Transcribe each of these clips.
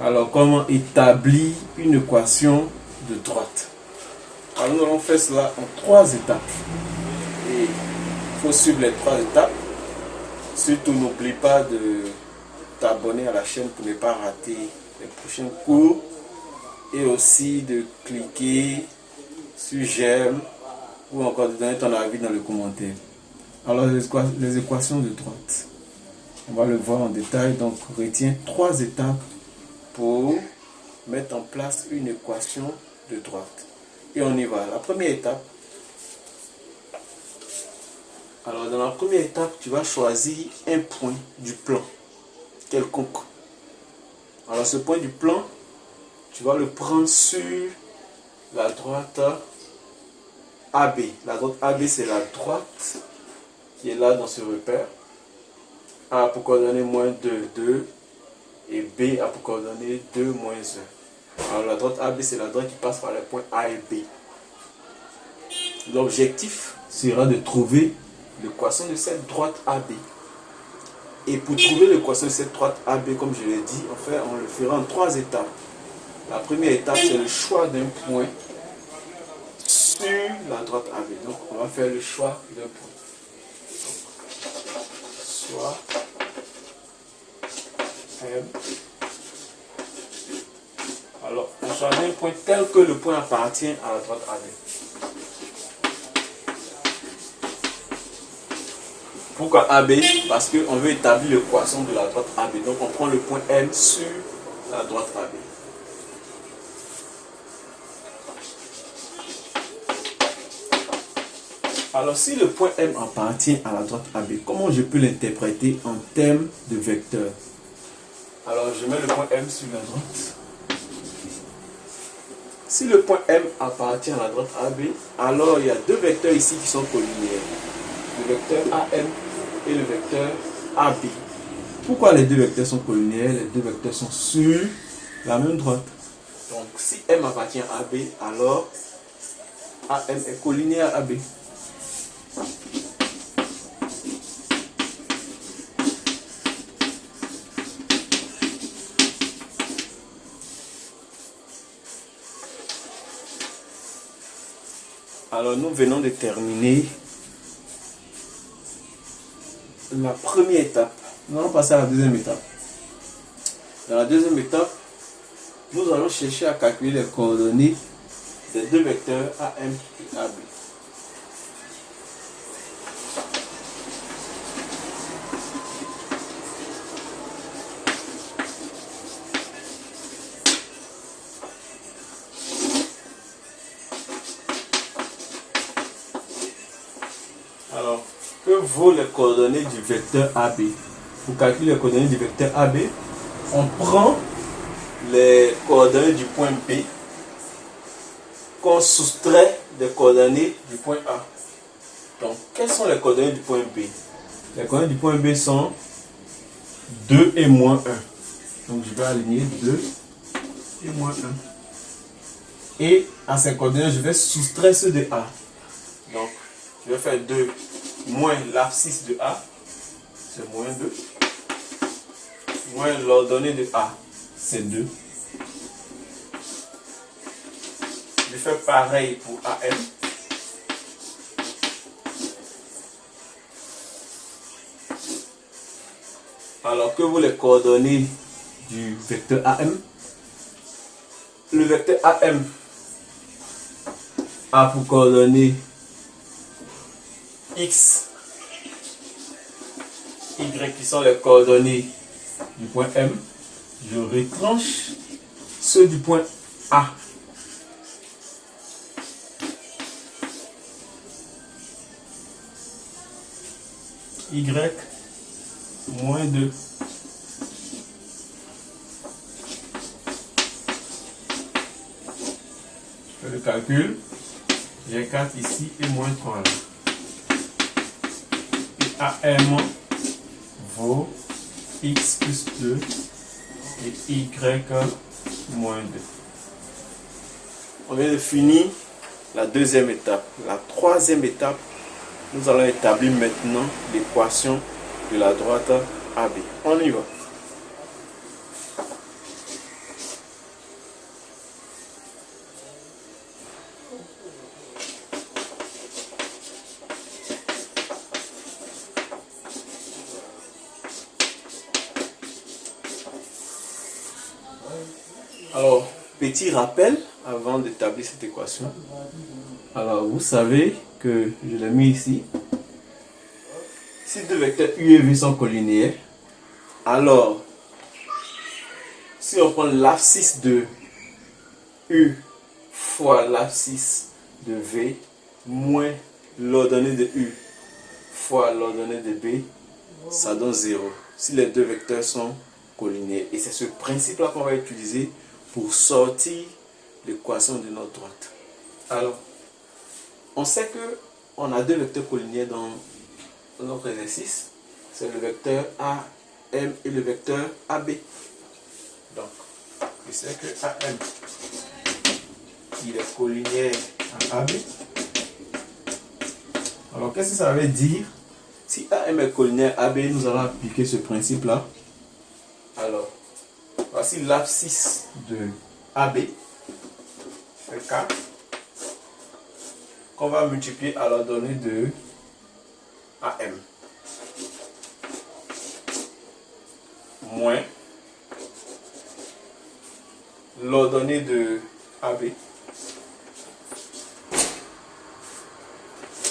Alors, comment établir une équation de droite? Alors, nous allons faire cela en 3 étapes. Et il faut suivre les 3 étapes. Surtout, n'oublie pas de t'abonner à la chaîne pour ne pas rater les prochains cours. Et aussi de cliquer sur j'aime ou encore de donner ton avis dans le commentaire. Alors, les équations de droite. On va le voir en détail. Donc, retiens 3 étapes pour mettre en place une équation de droite. Et on y va. La première étape. Alors, dans la première étape, tu vas choisir un point du plan quelconque. Alors, ce point du plan, tu vas le prendre sur la droite AB. La droite AB, c'est la droite qui est là dans ce repère. A pour coordonner moins 2, 2. Et B a pour coordonner 2, moins 1. Alors la droite AB, c'est la droite qui passe par les points A et B. L'objectif sera de trouver l'équation de cette droite AB. Et pour trouver l'équation de cette droite AB, comme je l'ai dit, on le fera en 3 étapes. La première étape, c'est le choix d'un point sur la droite AB. Donc on va faire le choix d'un point. Soit M. Alors, on choisit un point tel que le point appartient à la droite AB. Pourquoi AB? Parce qu'on veut établir l'équation de la droite AB. Donc, on prend le point M sur la droite AB. Alors, si le point M appartient à la droite AB, comment je peux l'interpréter en termes de vecteurs? Alors, je mets le point M sur la droite. Si le point M appartient à la droite AB, alors il y a 2 vecteurs ici qui sont collinéaires. Le vecteur AM et le vecteur AB. Pourquoi les 2 vecteurs sont collinéaires? Les 2 vecteurs sont sur la même droite. Donc, si M appartient à AB, alors AM est collinéaire à AB. Alors, nous venons de terminer la première étape. Nous allons passer à la deuxième étape. Dans la deuxième étape, nous allons chercher à calculer les coordonnées des 2 vecteurs AM et AB. Alors, que vaut les coordonnées du vecteur AB? Pour calculer les coordonnées du vecteur AB, on prend les coordonnées du point B qu'on soustrait des coordonnées du point A. Donc, quelles sont les coordonnées du point B? Les coordonnées du point B sont 2 et moins 1. Donc, je vais aligner 2 et moins 1. Et à ces coordonnées, je vais soustraire ceux de A. Donc, je vais faire 2 moins l'abscisse de A, c'est moins 2, moins l'ordonnée de A, c'est 2. Je fais pareil pour AM. Alors que vous les coordonnées du vecteur AM? Le vecteur AM a pour coordonnées X, Y qui sont les coordonnées du point M. Je retranche ceux du point A. Y moins 2. Je fais le calcul. J'ai 4 ici et moins 3 là. AM vaut X plus 2 et Y moins 2. On vient de finir la deuxième étape. La troisième étape, nous allons établir maintenant l'équation de la droite AB. On y va. Alors, petit rappel avant d'établir cette équation. Alors, vous savez que je l'ai mis ici. Si deux vecteurs U et V sont collinéaires, alors, si on prend l'abscisse de U fois l'abscisse de V moins l'ordonnée de U fois l'ordonnée de B, ça donne 0. Si les deux vecteurs sont collinéaires. Et c'est ce principe-là qu'on va utiliser pour sortir l'équation de notre droite. Alors, on sait que on a deux vecteurs collinéaires dans notre exercice. C'est le vecteur AM et le vecteur AB. Donc, je sais que AM, il est collinéaire à AB. Alors, qu'est-ce que ça veut dire? Si AM est collinéaire à AB, nous allons appliquer ce principe-là. Alors, voici l'abscisse de AB, c'est K, qu'on va multiplier à l'ordonnée de AM, moins l'ordonnée de AB,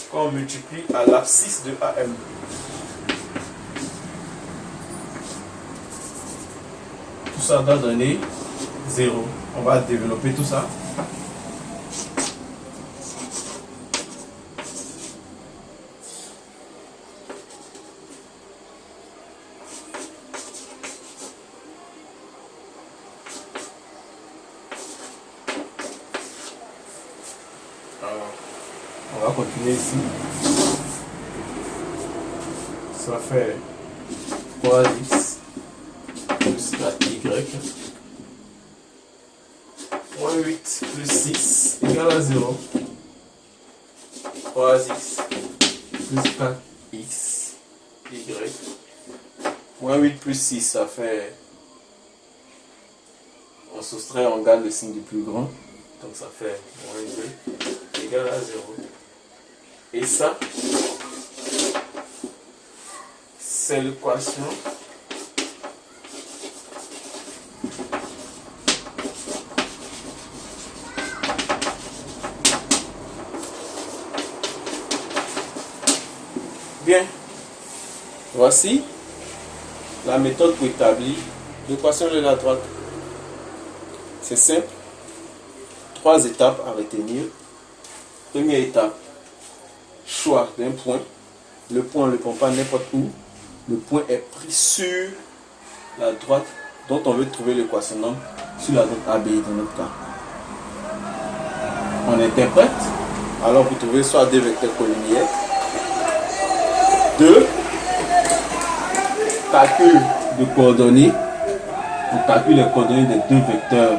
qu'on multiplie à l'abscisse de AM. Tout ça doit donner 0. On va développer tout ça. Alors, on va continuer ici. Ça fait 3x plus 4y moins 8 plus 6 égale à 0. 3x plus 4x y moins 8 plus 6, ça fait... On soustrait, on garde le signe du plus grand. Donc ça fait moins 2 égale à 0. Et ça, c'est l'équation bien. Voici la méthode pour établir l'équation de la droite. C'est simple. 3 étapes à retenir. Première étape, choix d'un point. Le point, on ne le prend pas n'importe où. Le point est pris sur la droite dont on veut trouver l'équation, donc sur la droite AB dans notre cas. On interprète. Alors vous trouvez soit deux vecteurs collinéaires, 2 calcul de coordonnées. On calcule les coordonnées des deux vecteurs